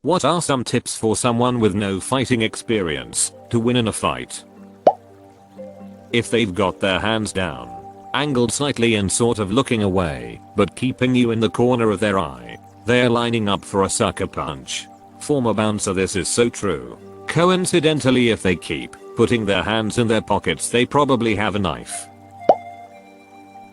What are some tips for someone with no fighting experience to win in a fight? If they've got their hands down, angled slightly and sort of looking away, but keeping you in the corner of their eye, they're lining up for a sucker punch. Former bouncer, this is so true. Coincidentally, if they keep putting their hands in their pockets, they probably have a knife.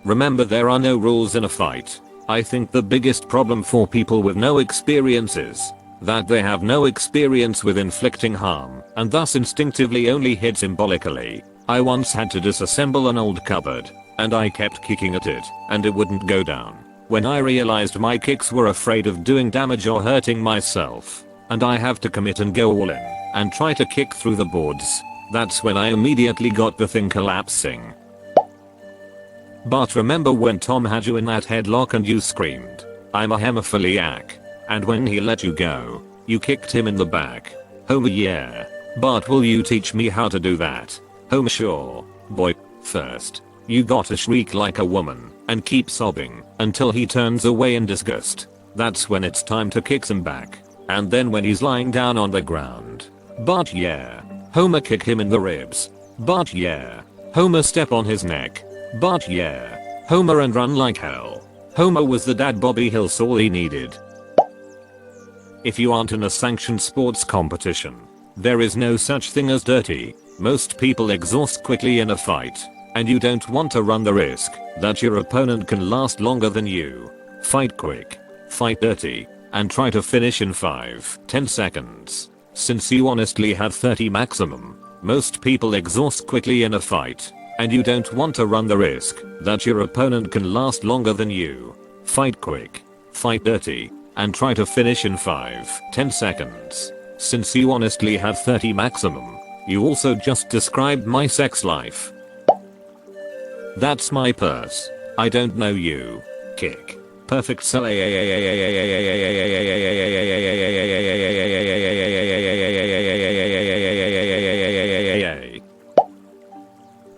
Remember, there are no rules in a fight. I think the biggest problem for people with no experience is that they have no experience with inflicting harm and thus instinctively only hit symbolically. I once had to disassemble an old cupboard and I kept kicking at it and it wouldn't go down. When I realized my kicks were afraid of doing damage or hurting myself and I have to commit and go all in and try to kick through the boards, that's when I immediately got the thing collapsing. But remember when Tom had you in that headlock and you screamed, "I'm a hemophiliac," and when he let you go, you kicked him in the back? Oh yeah. But will you teach me how to do that? Oh sure, boy. First, you gotta shriek like a woman and keep sobbing until he turns away in disgust. That's when it's time to kick him back. And then when he's lying down on the ground. But yeah. Homer, kick him in the ribs. But yeah. Homer, step on his neck. But yeah. Homer, and run like hell. Homer was the dad Bobby Hill saw he needed. If you aren't in a sanctioned sports competition, there is no such thing as dirty. Most people exhaust quickly in a fight, and you don't want to run the risk that your opponent can last longer than you. Fight quick, fight dirty, and try to finish in 5-10 seconds. Since you honestly have 30 maximum, most people exhaust quickly in a fight, and you don't want to run the risk that your opponent can last longer than you. Fight quick, fight dirty, and try to finish in 5-10 seconds. Since you honestly have 30 maximum, you also just described my sex life. That's my purse. I don't know you. Kick. Perfect sell.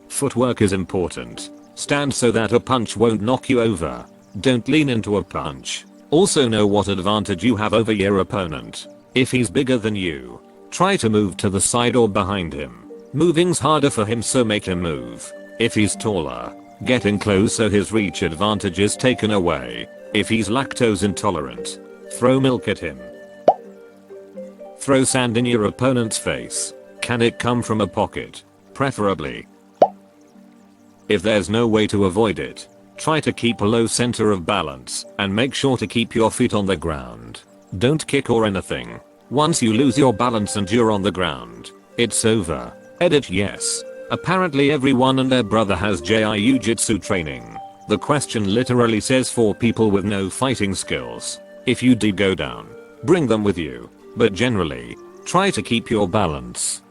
Footwork is important. Stand so that a punch won't knock you over. Don't lean into a punch. Also know what advantage you have over your opponent. If he's bigger than you, try to move to the side or behind him. Moving's harder for him, so make him move. If he's taller, get in close so his reach advantage is taken away. If he's lactose intolerant, throw milk at him. Throw sand in your opponent's face. Can it come from a pocket? Preferably. If there's no way to avoid it, try to keep a low center of balance and make sure to keep your feet on the ground. Don't kick or anything. Once you lose your balance and you're on the ground, it's over. Edit yes. Apparently everyone and their brother has jiu-jitsu training. The question literally says for people with no fighting skills. If you do go down, bring them with you. But generally, try to keep your balance.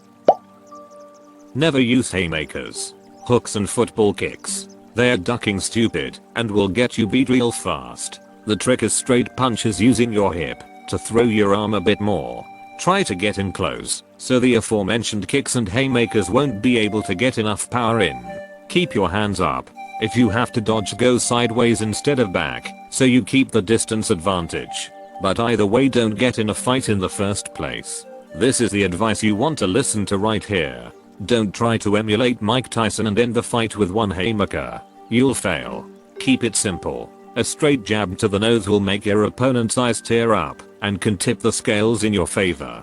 Never use haymakers, hooks and football kicks. They're ducking stupid and will get you beat real fast. The trick is straight punches using your hip to throw your arm a bit more. Try to get in close so the aforementioned kicks and haymakers won't be able to get enough power in. Keep your hands up. If you have to dodge, go sideways instead of back so you keep the distance advantage. But either way, don't get in a fight in the first place. This is the advice you want to listen to right here. Don't try to emulate Mike Tyson and end the fight with one haymaker. You'll fail. Keep it simple. A straight jab to the nose will make your opponent's eyes tear up and can tip the scales in your favor.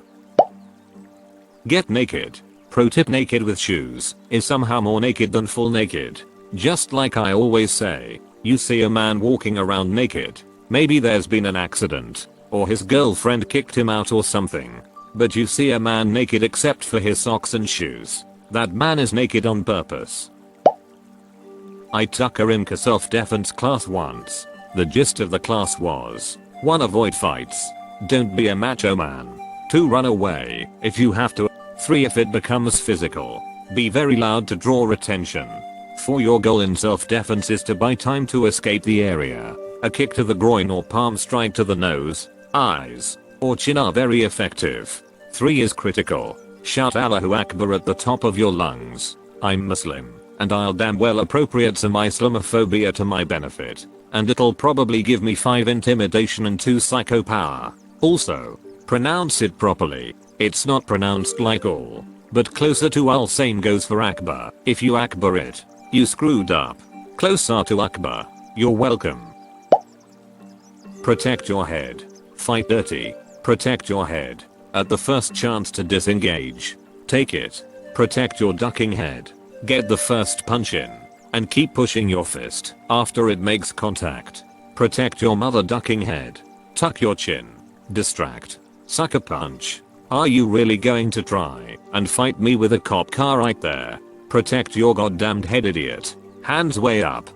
Get naked. Pro tip: naked with shoes is somehow more naked than full naked. Just like I always say, you see a man walking around naked, maybe there's been an accident, or his girlfriend kicked him out or something. But you see a man naked except for his socks and shoes. That man is naked on purpose. I took a Rimka self-defense class once. The gist of the class was: 1. Avoid fights. Don't be a macho man. 2. Run away if you have to. 3. If it becomes physical, be very loud to draw attention. 4. Your goal in self-defense is to buy time to escape the area. A kick to the groin or palm strike to the nose, eyes, or chin are very effective. 3 is critical. Shout Allahu Akbar at the top of your lungs. I'm Muslim, and I'll damn well appropriate some Islamophobia to my benefit. And it'll probably give me 5 intimidation and 2 psycho power. Also, Pronounce it properly. It's not pronounced like all, but closer to Al. Same goes for Akbar. If you Akbar it, you screwed up. Closer to Akbar. You're welcome. Protect your head. Fight dirty. Protect your head. At the first chance to disengage, take it. Protect your ducking head. Get the first punch in, and keep pushing your fist after it makes contact. Protect your mother ducking head. Tuck your chin. Distract. Sucker punch. Are you really going to try and fight me with a cop car right there? Protect your goddamned head, idiot. Hands way up.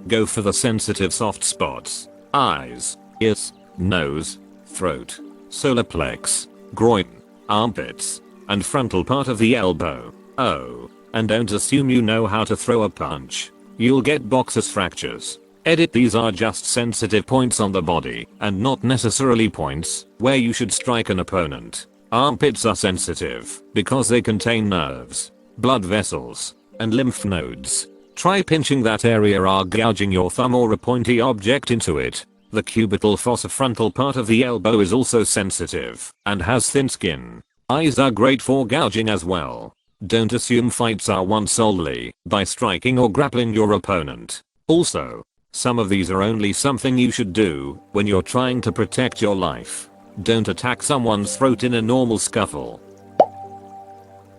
Go for the sensitive soft spots. Eyes, ears, nose, throat, solar plex, groin, armpits, and frontal part of the elbow. Oh, and don't assume you know how to throw a punch. You'll get boxer's fractures. Edit. These are just sensitive points on the body and not necessarily points where you should strike an opponent. Armpits are sensitive because they contain nerves, blood vessels, and lymph nodes. Try pinching that area or gouging your thumb or a pointy object into it. The cubital fossa frontal part of the elbow is also sensitive and has thin skin. Eyes are great for gouging as well. Don't assume fights are won solely by striking or grappling your opponent. Also, some of these are only something you should do when you're trying to protect your life. Don't attack someone's throat in a normal scuffle.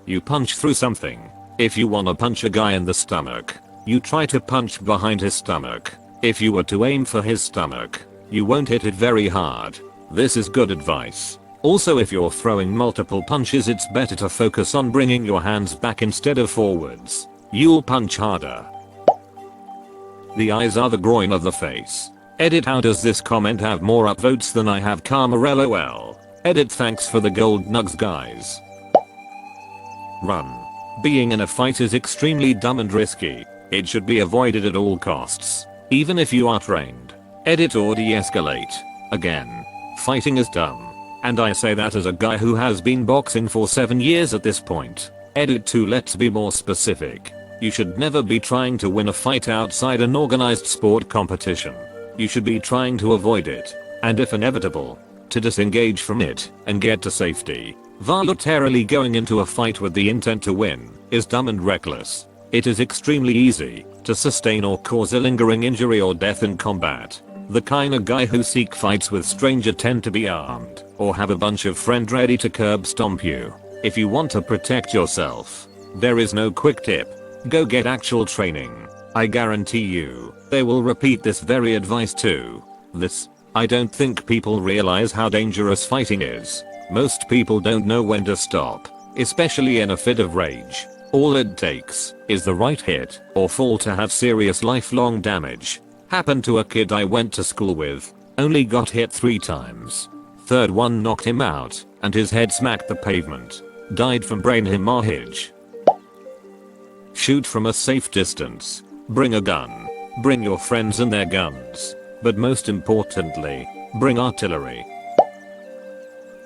You punch through something. If you wanna punch a guy in the stomach, you try to punch behind his stomach. If you were to aim for his stomach, you won't hit it very hard. This is good advice. Also, if you're throwing multiple punches, it's better to focus on bringing your hands back instead of forwards. You'll punch harder. The eyes are the groin of the face. Edit. How does this comment have more upvotes than I have karma? LOL. Edit. Thanks for the gold nugs, guys. Run. Being in a fight is extremely dumb and risky. It should be avoided at all costs, even if you are trained. Edit or de-escalate. Again, fighting is dumb. And I say that as a guy who has been boxing for 7 years at this point. Edit 2. Let's be more specific. You should never be trying to win a fight outside an organized sport competition. You should be trying to avoid it, and if inevitable, to disengage from it and get to safety. Voluntarily going into a fight with the intent to win is dumb and reckless. It is extremely easy to sustain or cause a lingering injury or death in combat. The kind of guy who seek fights with stranger tend to be armed or have a bunch of friends ready to curb stomp you. If you want to protect yourself, there is no quick tip. Go get actual training. I guarantee you, they will repeat this very advice too. I don't think people realize how dangerous fighting is. Most people don't know when to stop, especially in a fit of rage. All it takes is the right hit or fall to have serious lifelong damage. Happened to a kid I went to school with. Only got hit 3 times. Third one knocked him out and his head smacked the pavement. Died from brain hemorrhage. Shoot from a safe distance. Bring a gun. Bring your friends and their guns. But most importantly, bring artillery.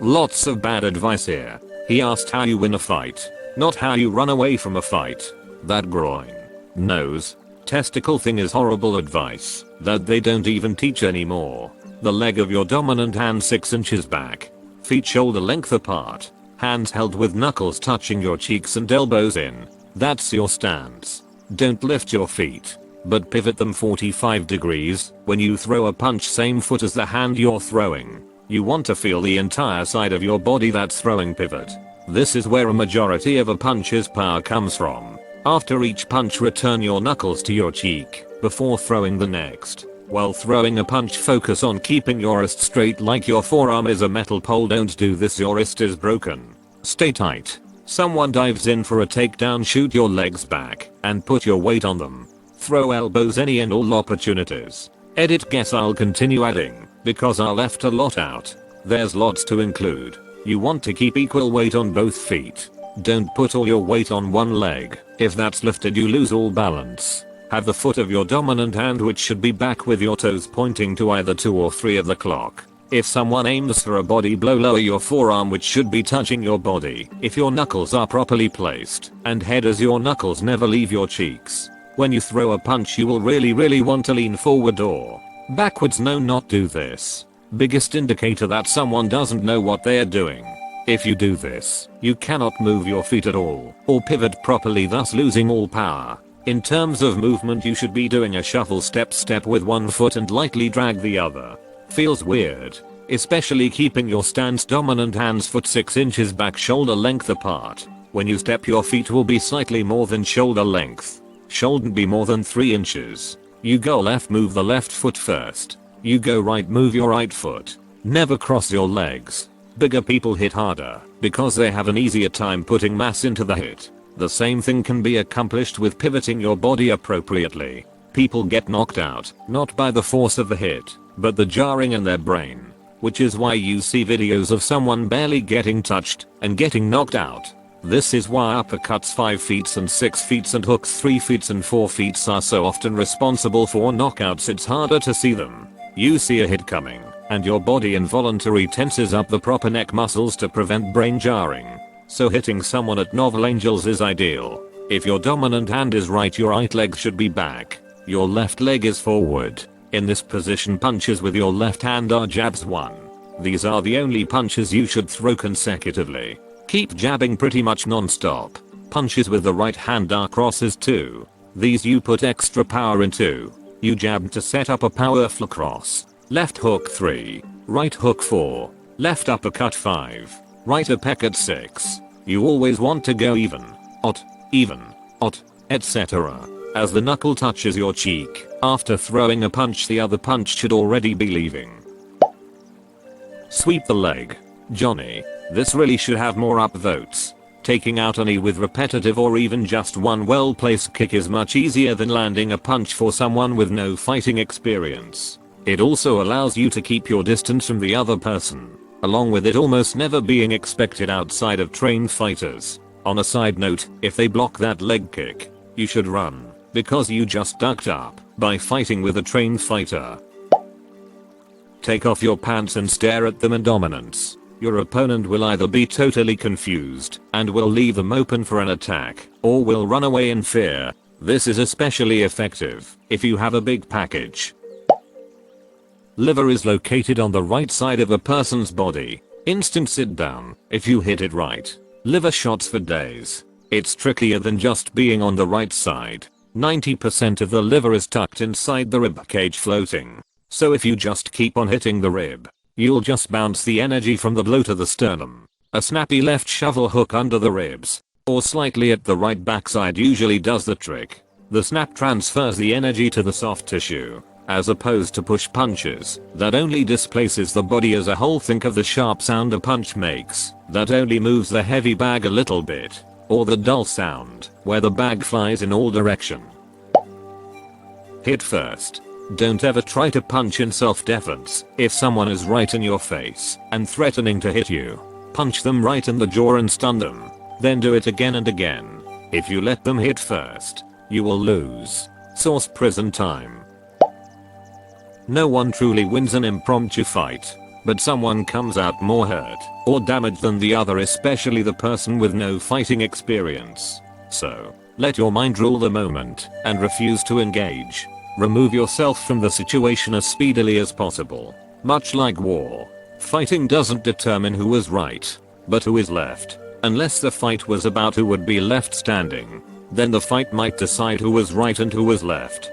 Lots of bad advice here. He asked how you win a fight, not how you run away from a fight. That groin, nose, testicle thing is horrible advice that they don't even teach anymore. The leg of your dominant hand 6 inches back. Feet shoulder length apart. Hands held with knuckles touching your cheeks and elbows in. That's your stance. Don't lift your feet, but pivot them 45 degrees when you throw a punch, same foot as the hand you're throwing. You want to feel the entire side of your body that's throwing pivot. This is where a majority of a punch's power comes from. After each punch, return your knuckles to your cheek before throwing the next. While throwing a punch, focus on keeping your wrist straight like your forearm is a metal pole. Don't do this, your wrist is broken. Stay tight. Someone dives in for a takedown, shoot your legs back and put your weight on them. Throw elbows any and all opportunities. Edit. Guess I'll continue adding because I left a lot out. There's lots to include. You want to keep equal weight on both feet. Don't put all your weight on one leg. If that's lifted, you lose all balance. Have the foot of your dominant hand, which should be back, with your toes pointing to either 2 or 3 of the clock. If someone aims for a body blow, lower your forearm, which should be touching your body. If your knuckles are properly placed, and head as your knuckles never leave your cheeks. When you throw a punch, you will really want to lean forward or backwards. No, not do this. Biggest indicator that someone doesn't know what they are doing. If you do this, you cannot move your feet at all or pivot properly, thus losing all power. In terms of movement, you should be doing a shuffle step with one foot and lightly drag the other. Feels weird, especially keeping your stance dominant hands foot 6 inches back shoulder length apart. When you step, your feet will be slightly more than shoulder length. Shouldn't be more than 3 inches. You go left, move the left foot first. You go right, move your right foot. Never cross your legs. Bigger people hit harder because they have an easier time putting mass into the hit. The same thing can be accomplished with pivoting your body appropriately. People get knocked out, not by the force of the hit, but the jarring in their brain. Which is why you see videos of someone barely getting touched and getting knocked out. This is why uppercuts 5 feet and 6 feet and hooks 3 feet and 4 feet are so often responsible for knockouts. It's harder to see them. You see a hit coming, and your body involuntarily tenses up the proper neck muscles to prevent brain jarring. So hitting someone at novel angles is ideal. If your dominant hand is right, your right leg should be back. Your left leg is forward. In this position, punches with your left hand are jabs 1. These are the only punches you should throw consecutively. Keep jabbing pretty much non-stop. Punches with the right hand are crosses 2. These you put extra power into. You jab to set up a powerful cross. Left hook 3. Right hook 4. Left uppercut 5. Right uppercut 6. You always want to go even, odd, etc. As the knuckle touches your cheek. After throwing a punch, the other punch should already be leaving. Sweep the leg. Johnny, this really should have more upvotes. Taking out a knee with repetitive or even just one well-placed kick is much easier than landing a punch for someone with no fighting experience. It also allows you to keep your distance from the other person, along with it almost never being expected outside of trained fighters. On a side note, if they block that leg kick, you should run, because you just ducked up by fighting with a trained fighter. Take off your pants and stare at them in dominance. Your opponent will either be totally confused and will leave them open for an attack, or will run away in fear. This is especially effective if you have a big package. Liver is located on the right side of a person's body. Instant sit down if you hit it right. Liver shots for days. It's trickier than just being on the right side. 90% of the liver is tucked inside the rib cage floating. So if you just keep on hitting the rib, you'll just bounce the energy from the blow to the sternum. A snappy left shovel hook under the ribs, or slightly at the right backside, usually does the trick. The snap transfers the energy to the soft tissue, as opposed to push punches that only displaces the body as a whole. Think of the sharp sound a punch makes that only moves the heavy bag a little bit, or the dull sound where the bag flies in all directions. Hit first. Don't ever try to punch in self-defense. If someone is right in your face and threatening to hit you, punch them right in the jaw and stun them. Then do it again and again. If you let them hit first, you will lose. Source: prison time. No one truly wins an impromptu fight, but someone comes out more hurt or damaged than the other, especially the person with no fighting experience. So, let your mind rule the moment and refuse to engage. Remove yourself from the situation as speedily as possible. Much like war, fighting doesn't determine who was right, but who is left. Unless the fight was about who would be left standing, then the fight might decide who was right and who was left.